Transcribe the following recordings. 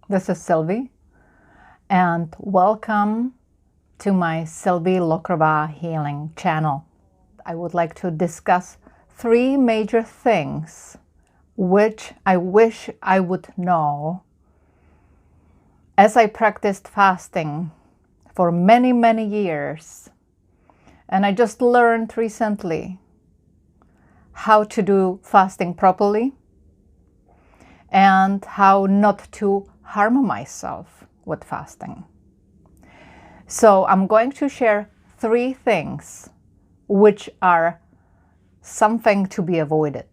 This is Silvie, and welcome to my Silvie Lockerova healing channel. I would like to discuss 3 major things which I wish I would know as I practiced fasting for many years. And I just learned recently how to do fasting properly and how not to harm myself with fasting. So I'm going to share 3 things which are something to be avoided.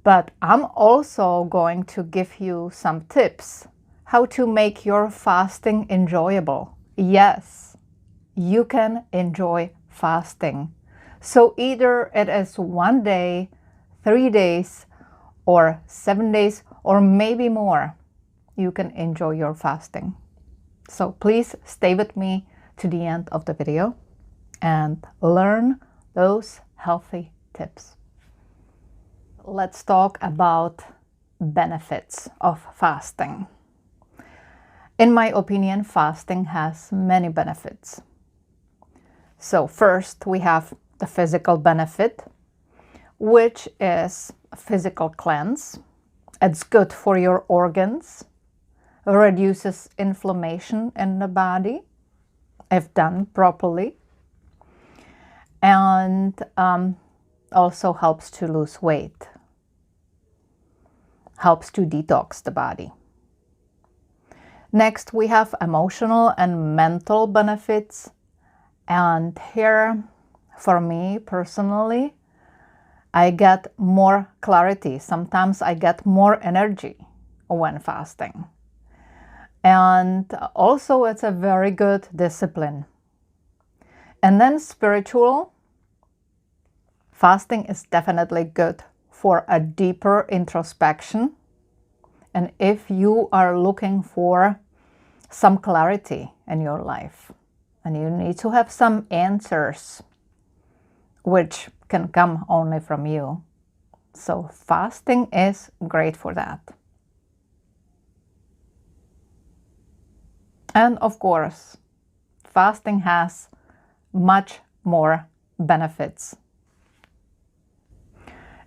But I'm also going to give you some tips how to make your fasting enjoyable. Yes, you can enjoy fasting. So either it is 1 day, 3 days, or 7 days, or maybe more, you can enjoy your fasting. So please stay with me to the end of the video and learn those healthy tips. Let's talk about benefits of fasting. In my opinion, fasting has many benefits. So first we have the physical benefit, which is a physical cleanse. It's good for your organs, reduces inflammation in the body if done properly, and also helps to lose weight, helps to detox the body. Next, we have emotional and mental benefits. And here, for me personally, I get more clarity. Sometimes I get more energy when fasting. And also it's a very good discipline. And then spiritual, fasting is definitely good for a deeper introspection. And if you are looking for some clarity in your life and you need to have some answers which can come only from you, so fasting is great for that. And of course, fasting has much more benefits.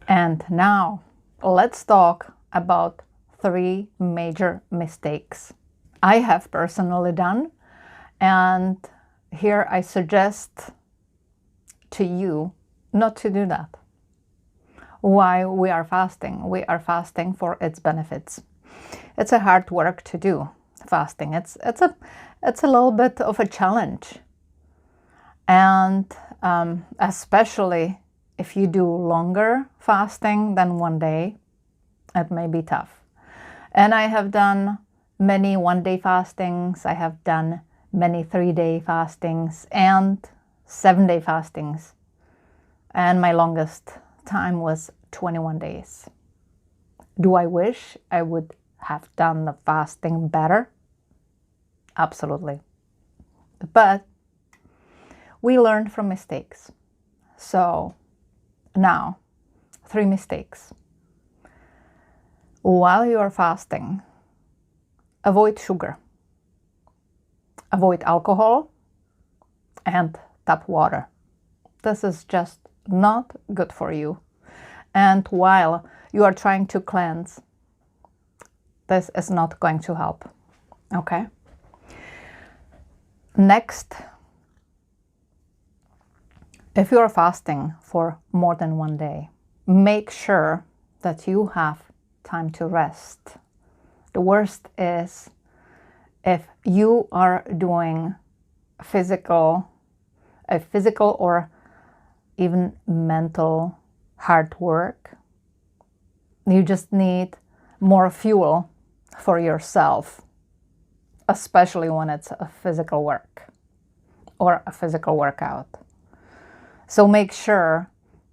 And now let's talk about 3 major mistakes I have personally done, and here I suggest to you not to do that. Why we are fasting? We are fasting for its benefits. It's a hard work to do, fasting. It's a little bit of a challenge, and especially if you do longer fasting than 1 day, it may be tough. And I have done many 1-day fastings. I have done many 3-day fastings and 7-day fastings. And my longest time was 21 days. Do I wish I would have done the fasting better? Absolutely. But we learn from mistakes. So now, 3 mistakes. While you are fasting, avoid sugar, avoid alcohol, and tap water. This is just not good for you. And while you are trying to cleanse, this is not going to help. Okay? Next, if you are fasting for more than 1 day, make sure that you have time to rest. The worst is if you are doing physical or even mental hard work. You just need more fuel for yourself, especially when it's a physical work or a physical workout. So make sure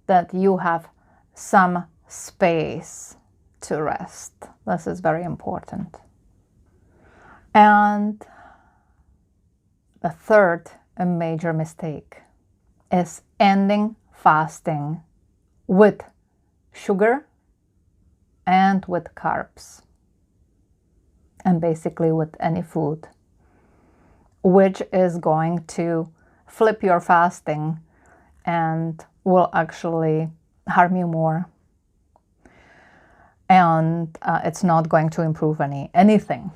that you have some space to rest. This is very important. And the third major mistake is ending fasting with sugar and with carbs. and basically with any food, which is going to flip your fasting and will actually harm you more. And it's not going to improve anything.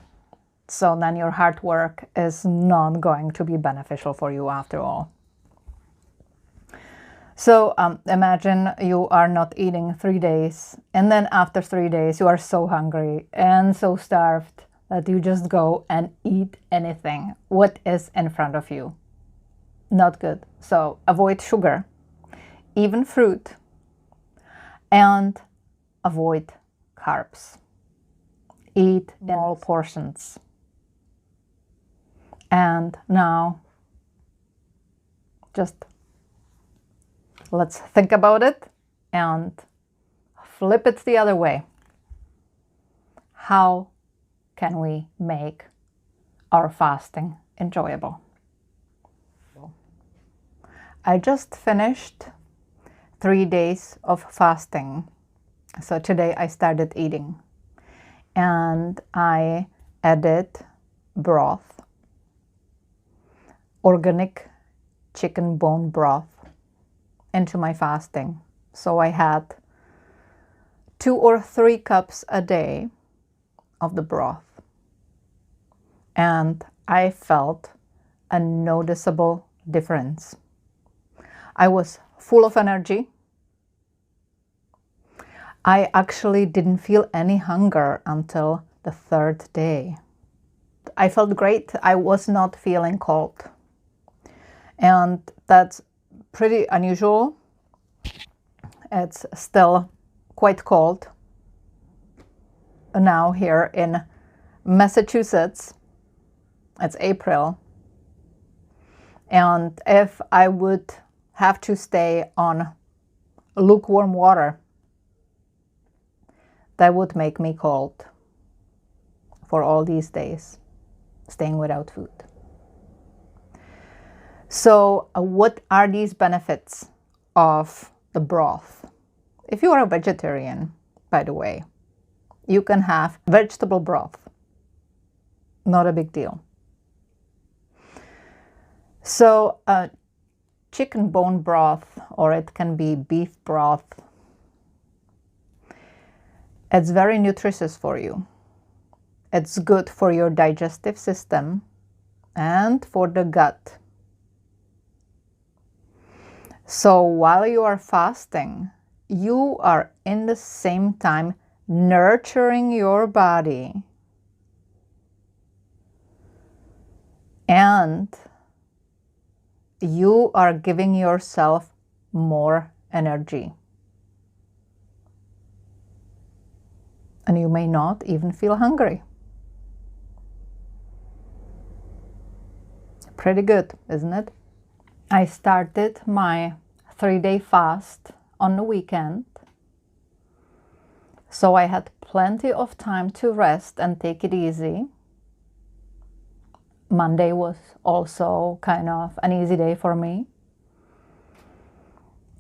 So then your hard work is not going to be beneficial for you after all. So imagine you are not eating 3 days, and then after 3 days you are so hungry and so starved that you just go and eat anything, what is in front of you. Not good. So avoid sugar, even fruit, and avoid carbs. Eat small portions. And now just let's think about it and flip it the other way. How can we make our fasting enjoyable? I just finished 3 days of fasting. So today I started eating, and I added broth, organic chicken bone broth, into my fasting. So I had 2 or 3 cups a day of the broth, and I felt a noticeable difference. I was full of energy. I actually didn't feel any hunger until the 3rd day. I felt great. I was not feeling cold, and that's pretty unusual. It's still quite cold now here in Massachusetts. It's April, and if I would have to stay on lukewarm water, that would make me cold for all these days, staying without food. So what are these benefits of the broth? If you are a vegetarian, by the way, you can have vegetable broth. Not a big deal. So chicken bone broth, or it can be beef broth, it's very nutritious for you. It's good for your digestive system and for the gut. So while you are fasting, you are in the same time nurturing your body and you are giving yourself more energy. And you may not even feel hungry. Pretty good, isn't it? I started my 3-day fast on the weekend, so I had plenty of time to rest and take it easy. Monday was also kind of an easy day for me,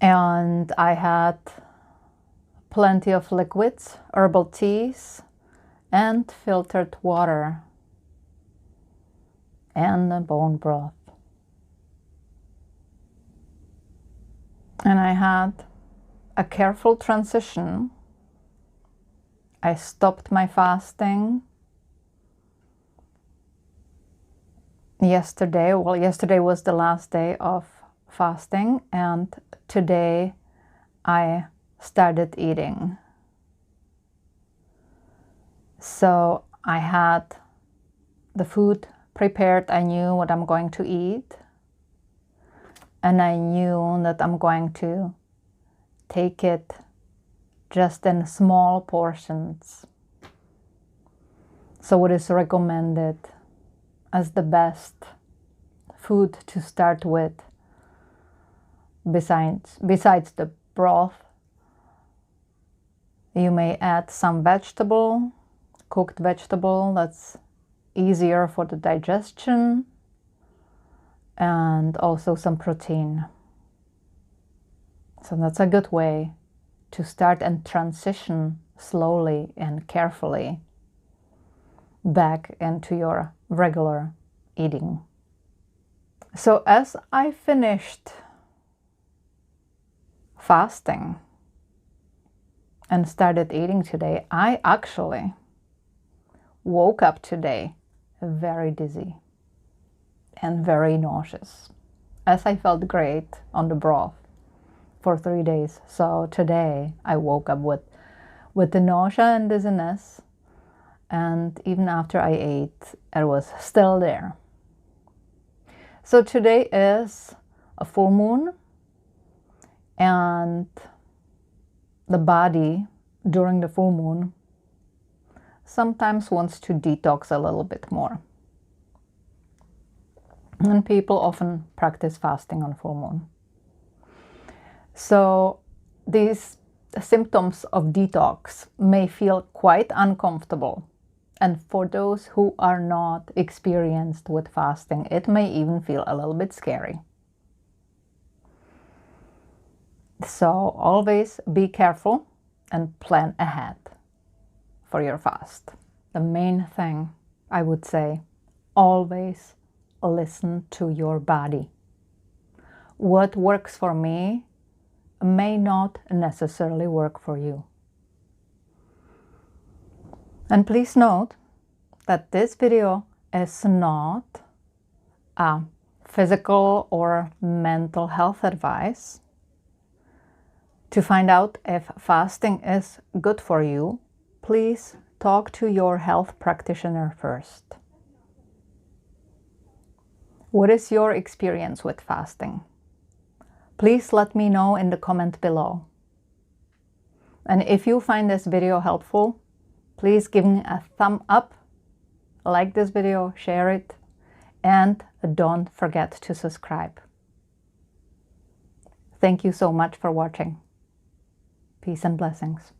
and I had plenty of liquids, herbal teas, and filtered water, and the bone broth. And I had a careful transition. I stopped my fasting yesterday. Well, yesterday was the last day of fasting, and today I started eating. So I had the food prepared. I knew what I'm going to eat, and I knew that I'm going to take it just in small portions. So what is recommended as the best food to start with, besides the broth, you may add some vegetable, cooked vegetable, that's easier for the digestion, and also some protein. So that's a good way to start and transition slowly and carefully back into your regular eating. So as I finished fasting and started eating today, I actually woke up today very dizzy and very nauseous, as I felt great on the broth for 3 days. So today I woke up with the nausea and dizziness, and even after I ate, it was still there. So today is a full moon, and the body during the full moon sometimes wants to detox a little bit more. And people often practice fasting on full moon. So these symptoms of detox may feel quite uncomfortable. And for those who are not experienced with fasting, it may even feel a little bit scary. So always be careful and plan ahead for your fast. The main thing I would say, always listen to your body. What works for me may not necessarily work for you. And please note that this video is not a physical or mental health advice. To find out if fasting is good for you, please talk to your health practitioner first. What is your experience with fasting? Please let me know in the comment below. And if you find this video helpful, please give me a thumb up, like this video, share it, and don't forget to subscribe. Thank you so much for watching. Peace and blessings.